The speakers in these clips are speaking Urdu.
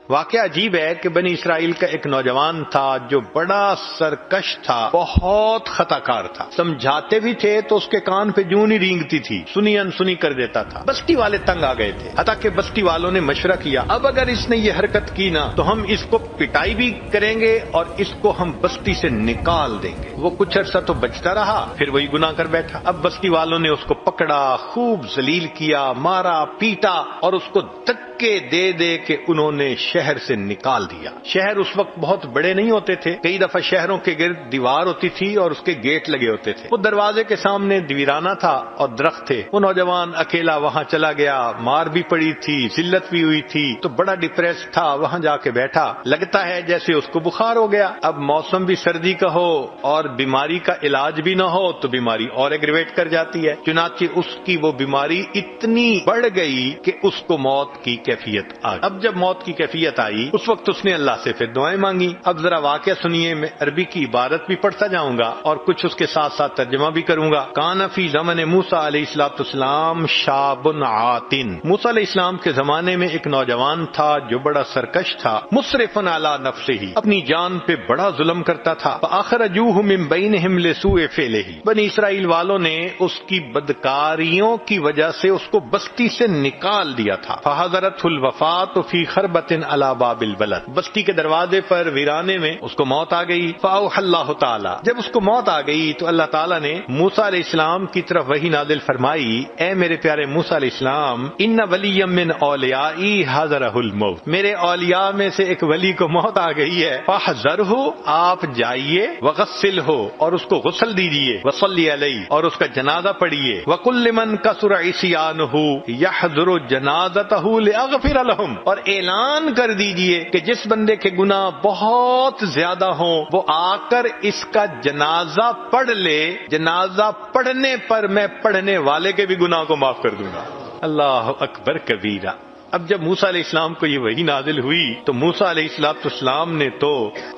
واقعہ عجیب ہے کہ بنی اسرائیل کا ایک نوجوان تھا جو بڑا سرکش تھا، بہت خطا کار تھا، سمجھاتے بھی تھے تو اس کے کان پہ جوں نہیں رینگتی تھی، سنی انسنی کر دیتا تھا۔ بستی والے تنگ آ گئے تھے، حتیٰ کہ بستی والوں نے مشورہ کیا اب اگر اس نے یہ حرکت کی نا تو ہم اس کو پٹائی بھی کریں گے اور اس کو ہم بستی سے نکال دیں گے۔ وہ کچھ عرصہ تو بچتا رہا، پھر وہی گناہ کر بیٹھا۔ اب بستی والوں نے اس کو پکڑا، خوب ذلیل کیا، مارا پیٹا اور اس کو دھکے دے دے کے انہوں نے شہر سے نکال دیا۔ شہر اس وقت بہت بڑے نہیں ہوتے تھے، کئی دفعہ شہروں کے گرد دیوار ہوتی تھی اور اس کے گیٹ لگے ہوتے تھے۔ وہ دروازے کے سامنے ویرانہ تھا اور درخت تھے۔ وہ نوجوان اکیلا وہاں چلا گیا، مار بھی پڑی تھی، ذلت بھی ہوئی تھی، تو بڑا ڈپریس تھا، وہاں جا کے بیٹھا۔ لگتا ہے جیسے اس کو بخار ہو گیا۔ اب موسم بھی سردی کا ہو اور بیماری کا علاج بھی نہ ہو تو بیماری اور ایگریویٹ کر جاتی ہے۔ چنانچہ اس کی وہ بیماری اتنی بڑھ گئی کہ اس کو موت کی کیفیت آ گئی۔ اب جب موت کی کیفیت آئی اس وقت اس نے اللہ سے پھر دعائیں مانگی۔ اب ذرا واقعہ سنیے، میں عربی کی عبارت بھی پڑھتا جاؤں گا اور کچھ اس کے ساتھ ساتھ ترجمہ بھی کروں گا۔ کان فی زمن موسیٰ علیہ السلام شاب عاتن، موسیٰ علیہ السلام کے زمانے میں ایک نوجوان تھا جو بڑا سرکش تھا، مسرف علی نفسہ، اپنی جان پہ بڑا ظلم کرتا تھا۔ فاخرجوہ من بینہم لسوء فعلہ، بنی اسرائیل والوں نے اس کی بدکاریوں کی وجہ سے اس کو بستی سے نکال دیا تھا۔ فحضرتہ الوفاۃ فی خربۃ علی باب البلد، بستی کے دروازے پر ویرانے میں اس کو موت آ گئی۔ فاوحی اللہ تعالی، جب اس کو موت آ گئی تو اللہ تعالیٰ نے موسیٰ علیہ السلام کی طرف وحی نازل فرمائی، اے میرے پیارے موسیٰ علیہ السلام، ان ولی من اولیائی حضرہ الموت، میرے اولیاء میں سے ایک ولی کو موت آ گئی ہے۔ فاحذرہ، آپ جائیے، وغسلہ، اور اس کو غسل دیجیے، وصلی علیہ، اور اس کا جنازہ پڑھیے، وقل لمن کثر عصیانہ یحضر جنازتہ لاغفر لہم، اور اعلان کر دیجیے کہ جس بندے کے گناہ بہت زیادہ ہوں وہ آ کر اس کا جنازہ پڑھ لے، جنازہ پڑھنے پر میں پڑھنے والے کے بھی گناہ کو معاف کر دوں گا۔ اللہ اکبر کبیرہ۔ اب جب موسیٰ علیہ السلام کو یہ وحی نازل ہوئی تو موسیٰ علیہ السلام نے تو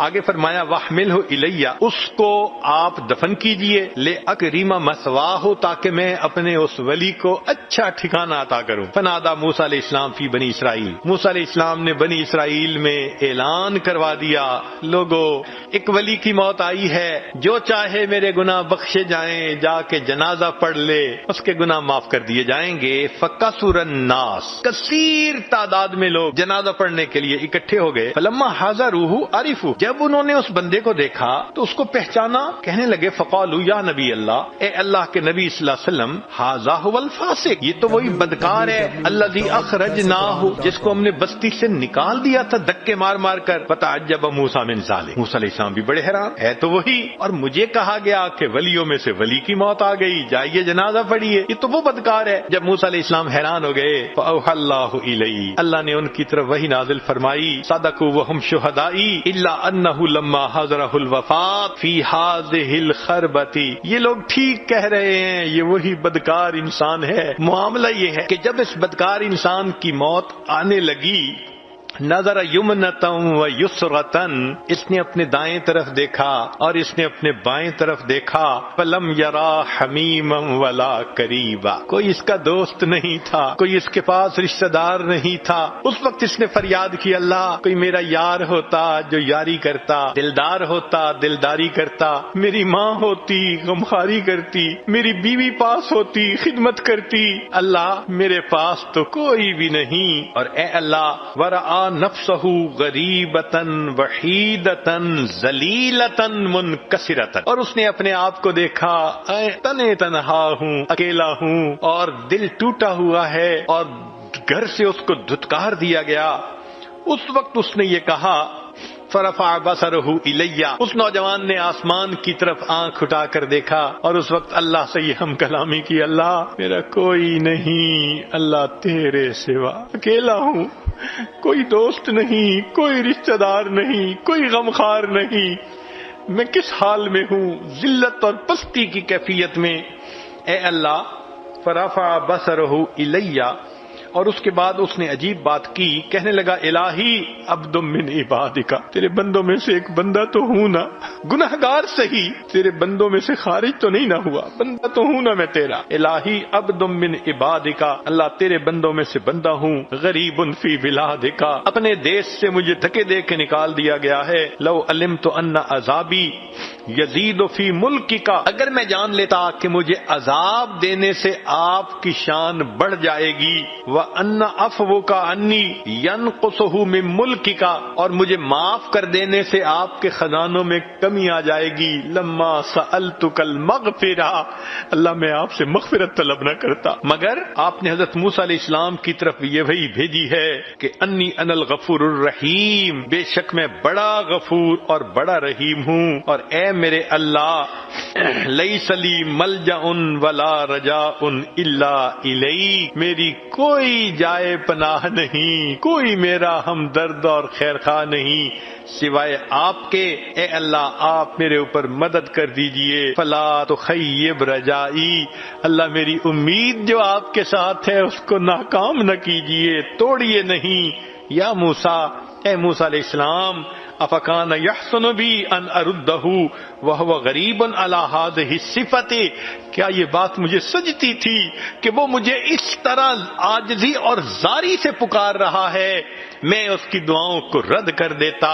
آگے فرمایا وَاحْمِلْهُ إِلَيَّ، اس کو آپ دفن کیجئے، لِأَكْرِمَ مَثْوَاهُ، تاکہ میں اپنے اس ولی کو اچھا ٹھکانہ عطا کروں۔ فنادا موسیٰ علیہ السلام فی بنی اسرائیل، موسیٰ علیہ السلام نے بنی اسرائیل میں اعلان کروا دیا، لوگو ایک ولی کی موت آئی ہے، جو چاہے میرے گناہ بخشے جائیں، جا کے جنازہ پڑھ لے، اس کے گناہ معاف کر دیے جائیں گے۔ فَكَثُرَ النَّاسُ، کثیر تعداد میں لوگ جنازہ پڑھنے کے لیے اکٹھے ہو گئے۔ فلما حضروہ عرفوا، جب انہوں نے اس بندے کو دیکھا تو اس کو پہچانا، کہنے لگے فقالوا یا نبی اللہ، اے اللہ کے نبی صلی اللہ علیہ وسلم، ھذا ھو الفاسق، یہ تو وہی بدکار ہے، الذی اخرجناہ، جس کو ہم نے بستی سے نکال دیا تھا دھکے مار مار کر۔ فتعجب موسیٰ من ذلک، موسیٰ علیہ السلام بھی بڑے حیران، ہے تو وہی، اور مجھے کہا گیا کہ ولیوں میں سے ولی کی موت آ گئی، جائیے جنازہ پڑھیے، یہ تو وہ بدکار ہے۔ جب موسیٰ علیہ السلام حیران ہو گئے، فاوحی اللہ الیہ، اللہ نے ان کی طرف وحی نازل فرمائی، صدقوا وہم شہدائی الا انہ لما حضرہ الوفات فی ہذہ الخربۃ، یہ لوگ ٹھیک کہہ رہے ہیں، یہ وہی بدکار انسان ہے۔ معاملہ یہ ہے کہ جب اس بدکار انسان کی موت آنے لگی، نظر یمنتم و یسرتن، اس نے اپنے دائیں طرف دیکھا اور اس نے اپنے بائیں طرف دیکھا، فلم یرا حمیما ولا قریبا، کوئی اس کا دوست نہیں تھا، کوئی اس کے پاس رشتہ دار نہیں تھا۔ اس وقت اس نے فریاد کی، اللہ کوئی میرا یار ہوتا جو یاری کرتا، دلدار ہوتا دلداری کرتا، میری ماں ہوتی غمخاری کرتی، میری بیوی پاس ہوتی خدمت کرتی، اللہ میرے پاس تو کوئی بھی نہیں۔ اور اے اللہ ورآ نفسہ غریبتاً وحیدتاً ذلیلتاً منکسرتاً، اور اس نے اپنے آپ کو دیکھا تنے تنہا ہوں، اکیلا ہوں، اور دل ٹوٹا ہوا ہے، اور گھر سے اس کو دھتکار دیا گیا۔ اس وقت اس نے یہ کہا، فرفع بصرہ الی، اس نوجوان نے آسمان کی طرف آنکھ اٹھا کر دیکھا اور اس وقت اللہ سے یہ ہم کلامی کی، اللہ میرا کوئی نہیں، اللہ تیرے سوا اکیلا ہوں، کوئی دوست نہیں، کوئی رشتہ دار نہیں، کوئی غمخوار نہیں، میں کس حال میں ہوں، ذلت اور پستی کی کیفیت میں۔ اے اللہ، فرفع بصرہ الی، اور اس کے بعد اس نے عجیب بات کی، کہنے لگا الہی عبد من عبادک، تیرے بندوں میں سے ایک بندہ تو ہوں نا، گناہگار صحیح، تیرے بندوں میں سے خارج تو نہیں نہ ہوا، بندہ تو ہوں نا میں تیرا، الہی عبد من عبادک، اللہ تیرے بندوں میں سے بندہ ہوں، غریب فی بلادک، اپنے دیش سے مجھے دھکے دے کے نکال دیا گیا ہے، لو علمت ان عذابی یزید فی ملکک، اگر میں جان لیتا کہ مجھے عذاب دینے سے آپ کی شان بڑھ جائے گی، وَأَنَّ عَفْوُكَ عَنِّي يَنْقُصُهُ مِن مُلْكِكَ، اور مجھے معاف کر دینے سے آپ کے خزانوں میں کمی آ جائے گی، لما سألتک المغفرہ، اللہ میں آپ سے مغفرت طلب نہ کرتا، مگر آپ نے حضرت موسیٰ علیہ السلام کی طرف یہ وحی بھیجی ہے کہ انی انا الغفور الرحیم، بے شک میں بڑا غفور اور بڑا رحیم ہوں، اور اے میرے اللہ لیس لی ملجأ ولا رجاء الا الیک، میری کوئی جائے پناہ نہیں، کوئی میرا ہمدرد اور خیر خواہ نہیں سوائے آپ کے، اے اللہ آپ میرے اوپر مدد کر دیجئے، فلا تخیب رجائی، اللہ میری امید جو آپ کے ساتھ ہے اس کو ناکام نہ کیجئے، توڑیے نہیں، یا موسیٰ، اے موسیٰ علیہ السلام، افکان یحسن بی ان اردہ وہو غریب علی ہذہ الصفۃ، کیا یہ بات مجھے سجتی تھی کہ وہ مجھے اس طرح عاجزی اور زاری سے پکار رہا ہے، میں اس کی دعاؤں کو رد کر دیتا،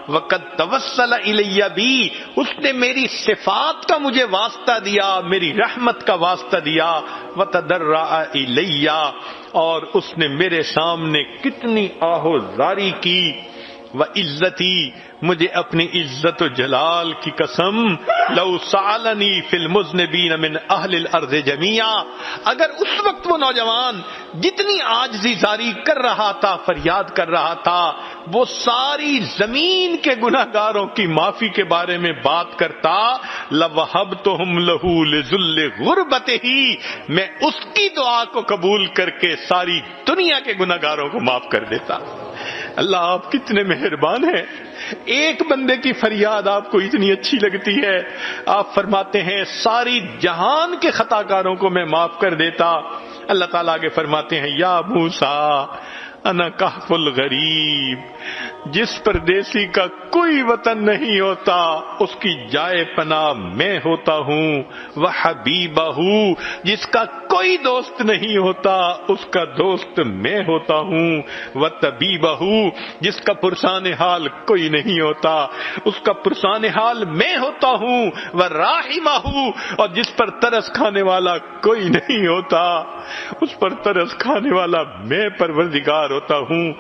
وقد توسل الی بی، اس نے میری صفات کا مجھے واسطہ دیا، میری رحمت کا واسطہ دیا، وتضرع الی، اور اس نے میرے سامنے کتنی آہ و زاری کی، وعزتی، مجھے اپنی عزت و جلال کی قسم، لو سألنی فی المذنبین من اہل الارض جمیعا، اگر اس وقت وہ نوجوان جتنی عاجزی زاری کر رہا تھا، فریاد کر رہا تھا، وہ ساری زمین کے گناہگاروں کی معافی کے بارے میں بات کرتا، لوہبتہم لہ لذل غربتہ، میں اس کی دعا کو قبول کر کے ساری دنیا کے گناہگاروں کو معاف کر دیتا۔ اللہ آپ کتنے مہربان ہیں، ایک بندے کی فریاد آپ کو اتنی اچھی لگتی ہے، آپ فرماتے ہیں ساری جہان کے خطا کاروں کو میں معاف کر دیتا۔ اللہ تعالیٰ آگے فرماتے ہیں یا موسیٰ انا کہف الغریب، جس پردیسی کا کوئی وطن نہیں ہوتا اس کی جائے پناہ میں ہوتا ہوں، وحبیبہ، جس کا کوئی دوست نہیں ہوتا اس کا دوست میں ہوتا ہوں، وطبیبہ، جس کا پرسان حال کوئی نہیں ہوتا اس کا پرسان حال میں ہوتا ہوں، وراحمہ، اور جس پر ترس کھانے والا کوئی نہیں ہوتا اس پر ترس کھانے والا میں پروردگار ہوتا ہوں۔